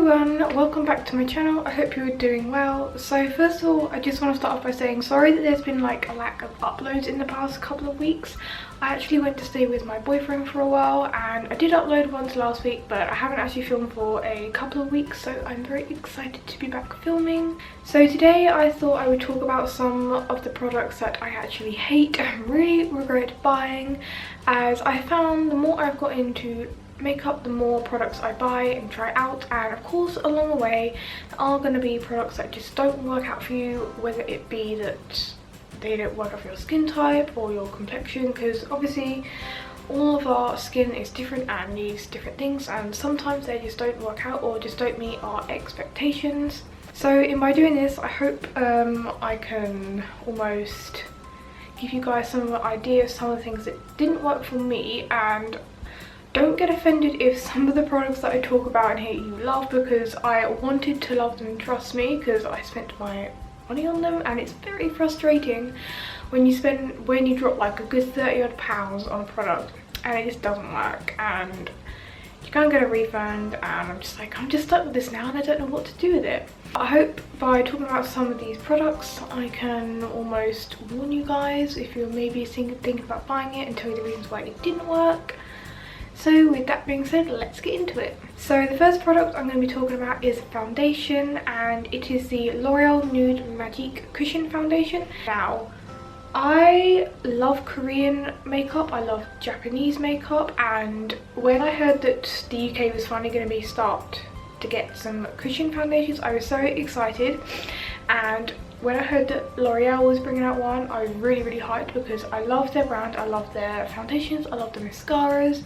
everyone, welcome back to my channel. I hope you're doing well. So first of all, I just want to start off by saying sorry that there's been like a lack of uploads in the past couple of weeks. I actually went to stay with my boyfriend for a while and I did upload once last week, but I haven't actually filmed for a couple of weeks, so I'm very excited to be back filming. So today I thought I would talk about some of the products that I actually hate and really regret buying, as I found the more I've got into makeup, the more products I buy and try out, and of course along the way there are going to be products that just don't work out for you, whether it be that they don't work out for your skin type or your complexion, because obviously all of our skin is different and needs different things, and sometimes they just don't work out or just don't meet our expectations. So in by doing this, I hope I can almost give you guys some ideas of some of the things that didn't work for me. And don't get offended if some of the products that I talk about in here you love, because I wanted to love them, trust me, because I spent my money on them, and it's very frustrating when you drop like a good 30 odd pounds on a product and it just doesn't work and you can't get a refund, and I'm just stuck with this now and I don't know what to do with it. I hope by talking about some of these products I can almost warn you guys if you're maybe thinking about buying it, and tell you the reasons why it didn't work. So with that being said, let's get into it. So the first product I'm going to be talking about is foundation, and it is the L'Oreal Nude Magic Cushion Foundation. Now, I love Korean makeup, I love Japanese makeup, and when I heard that the UK was finally going to start to get some cushion foundations, I was so excited. And when I heard that L'Oreal was bringing out one, I was really hyped, because I love their brand, I love their foundations, I love the mascaras.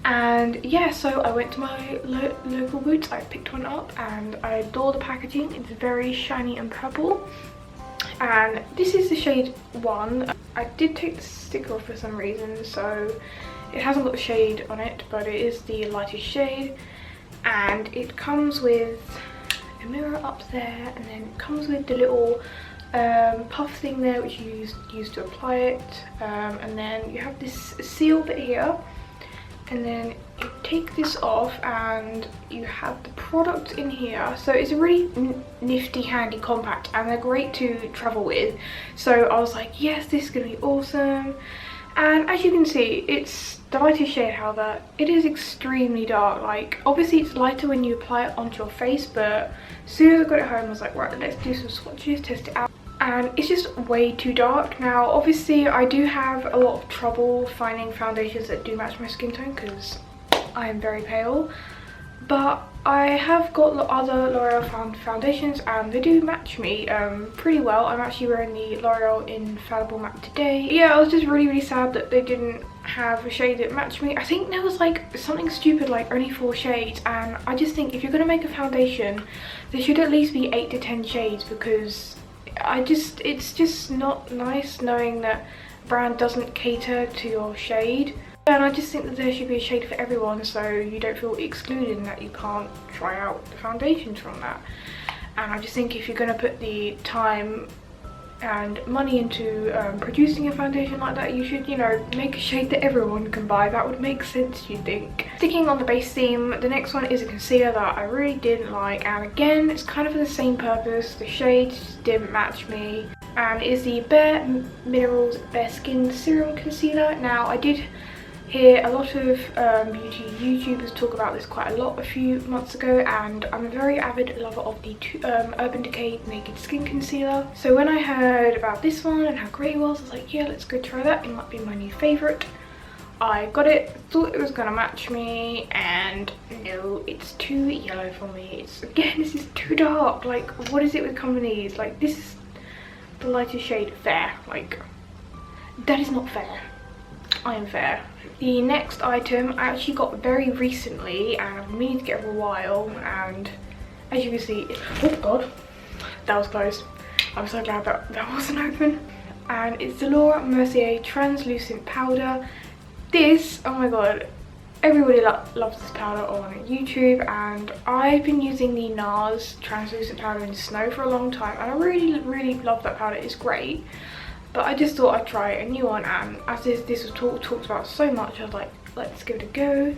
And yeah, so I went to my local Boots, I picked one up and I adore the packaging. It's very shiny and purple, and this is the shade 1. I did take the sticker off for some reason, so it hasn't got the shade on it, but it is the lightest shade. And it comes with a mirror up there, and then it comes with the little puff thing there which you use to apply it, and then you have this seal bit here, and then you take this off and you have the product in here. So it's a really nifty, handy, compact, and they're great to travel with. So I was like, yes, this is gonna be awesome. And as you can see, it's the lightest shade. However, it is extremely dark. Like, obviously it's lighter when you apply it onto your face, but as soon as I got it home I was like, right, let's do some swatches, test it out. And it's just way too dark. Now obviously I do have a lot of trouble finding foundations that do match my skin tone, because I am very pale, but I have got other L'Oreal foundations and they do match me pretty well. I'm actually wearing the L'Oreal Infallible Matte today. Yeah, I was just really sad that they didn't have a shade that matched me. I think there was like something stupid like only 4 shades, and I just think if you're going to make a foundation there should at least be 8 to 10 shades, because it's just not nice knowing that brand doesn't cater to your shade. And I just think that there should be a shade for everyone, so you don't feel excluded and that you can't try out the foundations from that. And I just think if you're going to put the time and money into producing a foundation like that, you should, you know, make a shade that everyone can buy. That would make sense, you think. Sticking on the base theme, the next one is a concealer that I really didn't like, and again it's kind of for the same purpose. The shades just didn't match me, and it is the Bare Minerals Bare Skin Serum Concealer. Now I did hear a lot of beauty YouTubers talk about this quite a lot a few months ago, and I'm a very avid lover of the Urban Decay Naked Skin Concealer. So when I heard about this one and how great it was, I was like, yeah, let's go try that, it might be my new favourite. I got it, thought it was gonna match me, and no, it's too yellow for me. This is too dark. Like, what is it with companies? Like, this is the lightest shade. Fair. Like, that is not fair. I am fair. The next item I actually got very recently, and I've been meaning to get for a while, and as you can see, oh god, that was closed. I'm so glad that wasn't open. And it's the Laura Mercier Translucent Powder. This, oh my god, everybody loves this powder on YouTube, and I've been using the NARS Translucent Powder in Snow for a long time, and I really love that powder. It's great. But I just thought I'd try a new one, and as this was talked about so much, I was like, let's give it a go.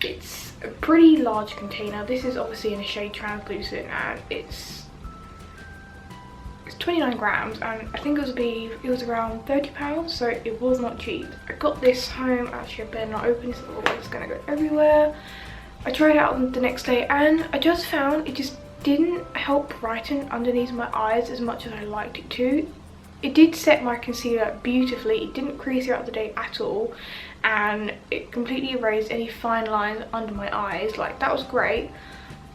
It's a pretty large container. This is obviously in a shade translucent, and it's 29 grams, and I think it was around £30, so it was not cheap. I got this home. Actually, I better not open this, otherwise it's gonna go everywhere. I tried it out the next day, and I just found it just didn't help brighten underneath my eyes as much as I liked it to. It did set my concealer beautifully. It didn't crease throughout the day at all, and it completely erased any fine lines under my eyes. Like, that was great.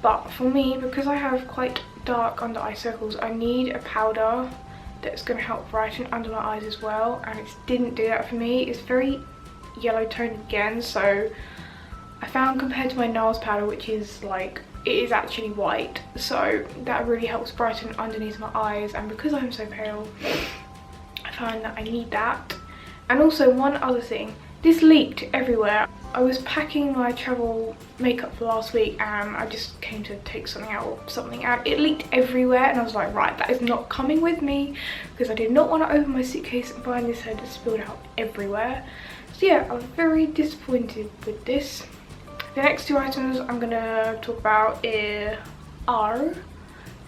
But for me, because I have quite dark under eye circles, I need a powder that's going to help brighten under my eyes as well, and it didn't do that for me. It's very yellow toned again, so I found, compared to my NARS powder, which is like, it is actually white, so that really helps brighten underneath my eyes. And because I'm so pale, I find that I need that. And also, one other thing, this leaked everywhere. I was packing my travel makeup for last week, and I just came to take something out, it leaked everywhere, and I was like, right, that is not coming with me, because I did not want to open my suitcase and find this had spilled out everywhere. So yeah, I was very disappointed with this. The next two items I'm gonna talk about are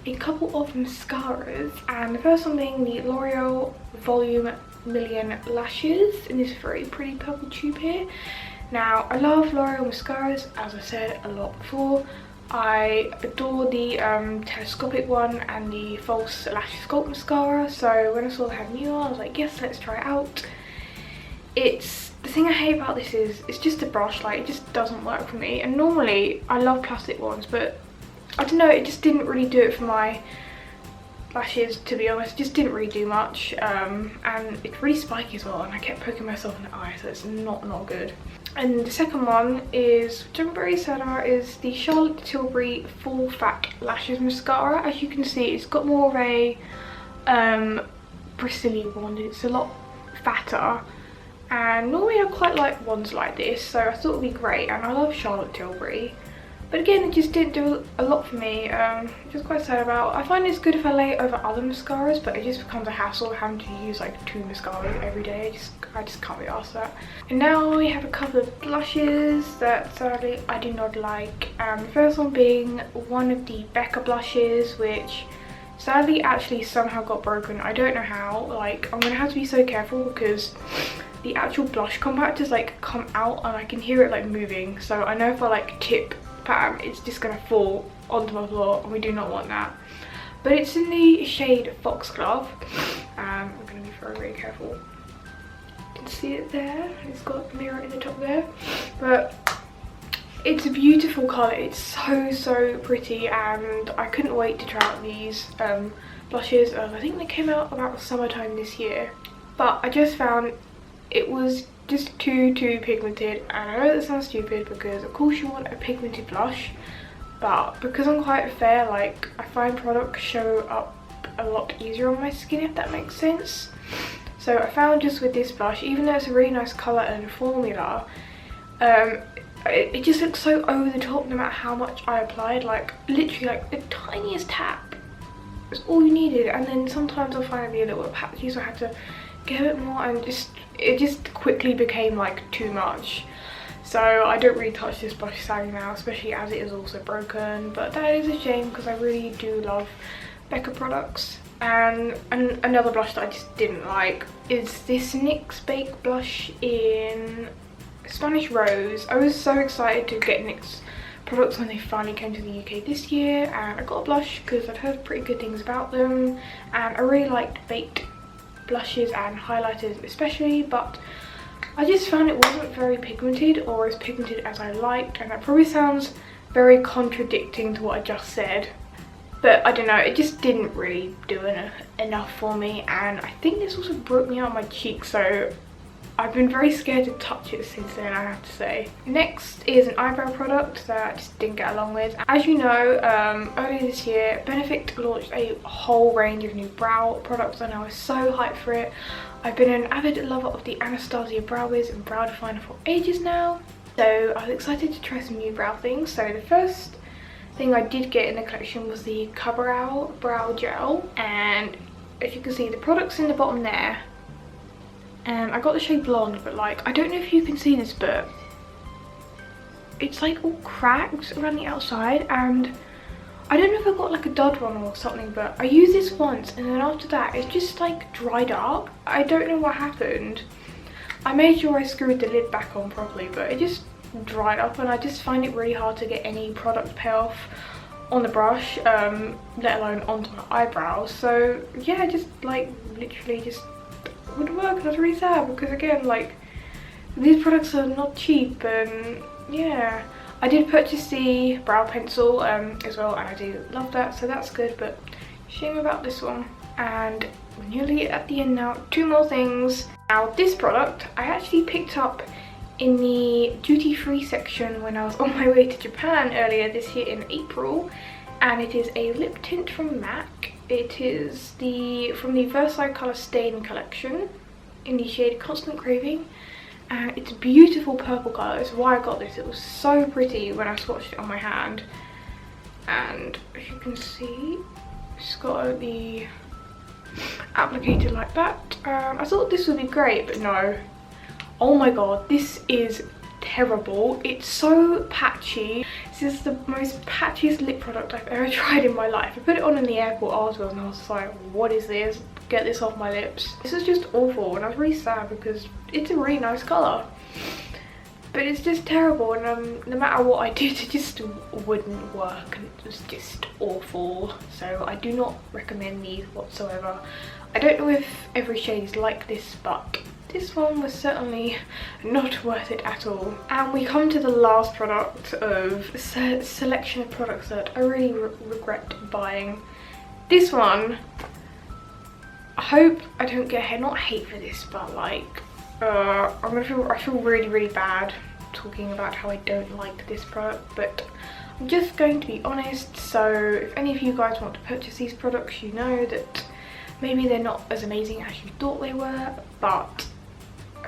a couple of mascaras, and the first one being the L'Oreal Volume Million Lashes in this very pretty purple tube here. Now, I love L'Oreal mascaras, as I said a lot before. I adore the telescopic one and the false lash sculpt mascara, so when I saw they had new one, I was like, yes, let's try it out. The thing I hate about this is it's just a brush, like, it just doesn't work for me. And normally I love plastic ones, but I don't know, it just didn't really do it for my lashes, to be honest. It just didn't really do much, and it's really spiky as well, and I kept poking myself in the eye, so it's not good. And the second one is, which I'm very sad about, is the Charlotte Tilbury Full Fat Lashes Mascara. As you can see, it's got more of a bristly one. It's a lot fatter, and normally I quite like ones like this, so I thought it would be great. And I love Charlotte Tilbury, but again, it just didn't do a lot for me, which is quite sad about. I find it's good if I lay it over other mascaras, but it just becomes a hassle having to use like 2 mascaras every day. I just can't be arsed that. And now we have a couple of blushes that sadly I do not like. The first one being one of the Becca blushes, which sadly actually somehow got broken. I don't know how. Like, I'm gonna have to be so careful because the actual blush compact has like come out, and I can hear it like moving. So I know if I like tip, it's just gonna fall onto my floor, and we do not want that. But it's in the shade Foxglove. I'm gonna be very careful. You can see it there. It's got a mirror in the top there, but it's a beautiful colour. It's so pretty, and I couldn't wait to try out these blushes. I think they came out about summertime this year, but I just found it was just too pigmented. And I know that sounds stupid, because of course you want a pigmented blush, but because I'm quite fair, like, I find products show up a lot easier on my skin, if that makes sense. So I found just with this blush, even though it's a really nice colour and formula, it just looks so over the top no matter how much I applied. Like, literally like the tiniest tap is all you needed, and then sometimes I find it be a little bit patchy, so I had to get a bit more, and it just quickly became like too much. So I don't really touch this blush sadly now, especially as it is also broken. But that is a shame, because I really do love Becca products. And another blush that I just didn't like is this NYX Baked blush in Spanish Rose. I was so excited to get NYX products when they finally came to the UK this year, and I got a blush because I'd heard pretty good things about them, and I really liked baked blushes and highlighters especially, but I just found it wasn't very pigmented, or as pigmented as I liked. And that probably sounds very contradicting to what I just said, but I don't know, it just didn't really do enough for me. And I think this also broke me out my cheek, so I've been very scared to touch it since then, I have to say. Next is an eyebrow product that I just didn't get along with. As you know, earlier this year, Benefit launched a whole range of new brow products, and I was so hyped for it. I've been an avid lover of the Anastasia Brow Wiz and Brow Definer for ages now, so I was excited to try some new brow things. So the first thing I did get in the collection was the Kawaiikaty Brow Gel, and as you can see, the product's in the bottom there. And I got the shade Blonde, but like, I don't know if you can see this, but it's like all cracked around the outside, and I don't know if I got like a dud one or something, but I used this once and then after that it's just like dried up. I don't know what happened. I made sure I screwed the lid back on properly, but it just dried up, and I just find it really hard to get any product payoff on the brush, let alone onto my eyebrows. So yeah, just like literally just wouldn't work, and I was really sad because again, like, these products are not cheap. And yeah, I did purchase the brow pencil as well, and I do love that, so that's good, but shame about this one. And we're nearly at the end now. 2 more things. Now this product I actually picked up in the duty-free section when I was on my way to Japan earlier this year in April, and it is a lip tint from MAC. It is from the Versailles Colour Stain collection in the shade Constant Craving. And it's a beautiful purple colour. That's why I got this. It was so pretty when I swatched it on my hand. And as you can see, it's got the applicator like that. I thought this would be great, but no. Oh my god, this is terrible. It's so patchy. This is the most patchiest lip product I've ever tried in my life. I put it on in the airport afterwards and I was like, what is this? Get this off my lips. This is just awful, and I was really sad because it's a really nice colour. But it's just terrible, and no matter what I did, it just wouldn't work, and it was just awful. So I do not recommend these whatsoever. I don't know if every shade is like this, but this one was certainly not worth it at all. And we come to the last product of a selection of products that I really regret buying. This one, I hope I don't get not hate for this, but like I feel really bad talking about how I don't like this product, but I'm just going to be honest. So if any of you guys want to purchase these products, you know that maybe they're not as amazing as you thought they were, but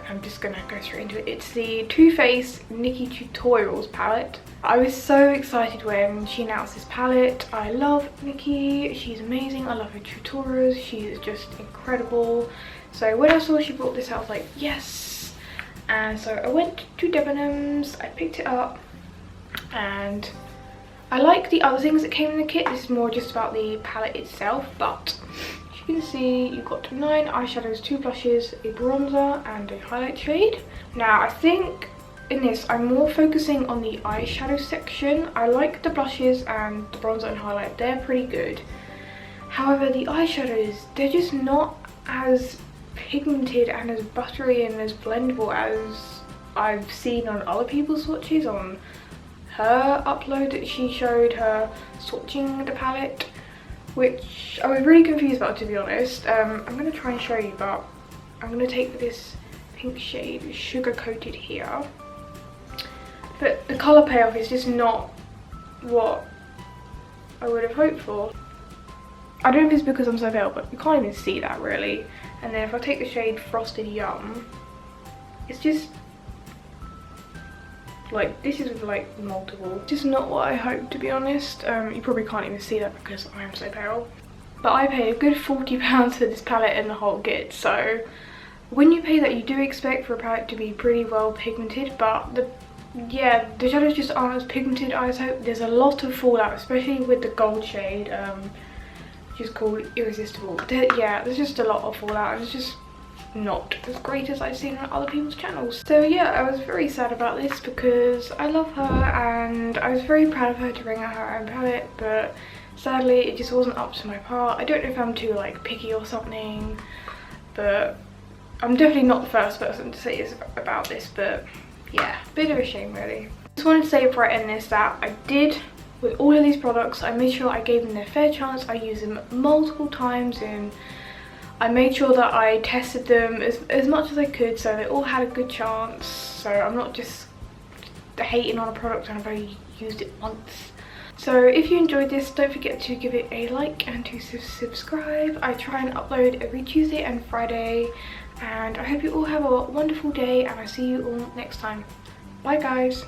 I'm just gonna go straight into it. It's the Too Faced Nikki Tutorials palette. I was so excited when she announced this palette. I love Nikki, she's amazing. I love her tutorials, she is just incredible. So when I saw she brought this out, I was like, yes. And so I went to Debenhams, I picked it up, and I like the other things that came in the kit. This is more just about the palette itself, but you can see you've got 9 eyeshadows, 2 blushes, a bronzer and a highlight shade. Now I think in this I'm more focusing on the eyeshadow section. I like the blushes and the bronzer and highlight, they're pretty good. However, the eyeshadows, they're just not as pigmented and as buttery and as blendable as I've seen on other people's swatches. On her upload that she showed her swatching the palette, which I was really confused about, to be honest. I'm going to try and show you, but I'm going to take this pink shade, Sugar Coated here. But the colour payoff is just not what I would have hoped for. I don't know if it's because I'm so pale, but you can't even see that really. And then if I take the shade Frosted Yum, it's just like, this is with like multiple. Just not what I hoped, to be honest. You probably can't even see that because I am so pale. But I paid a good £40 for this palette and the whole kit. So when you pay that, you do expect for a palette to be pretty well pigmented, but the shadows just aren't as pigmented as I hoped. There's a lot of fallout, especially with the gold shade, which is called Irresistible. There's just a lot of fallout. It's just not as great as I've seen on other people's channels. So yeah, I was very sad about this because I love her and I was very proud of her to bring out her own palette, but sadly it just wasn't up to my part. I don't know if I'm too like picky or something, but I'm definitely not the first person to say this about this, but yeah, bit of a shame really. Just wanted to say before I end this that I did, with all of these products, I made sure I gave them their fair chance. I used them multiple times and I made sure that I tested them as much as I could, so they all had a good chance. So I'm not just hating on a product and I've only used it once. So if you enjoyed this, don't forget to give it a like and to subscribe. I try and upload every Tuesday and Friday, and I hope you all have a wonderful day, and I'll see you all next time. Bye guys.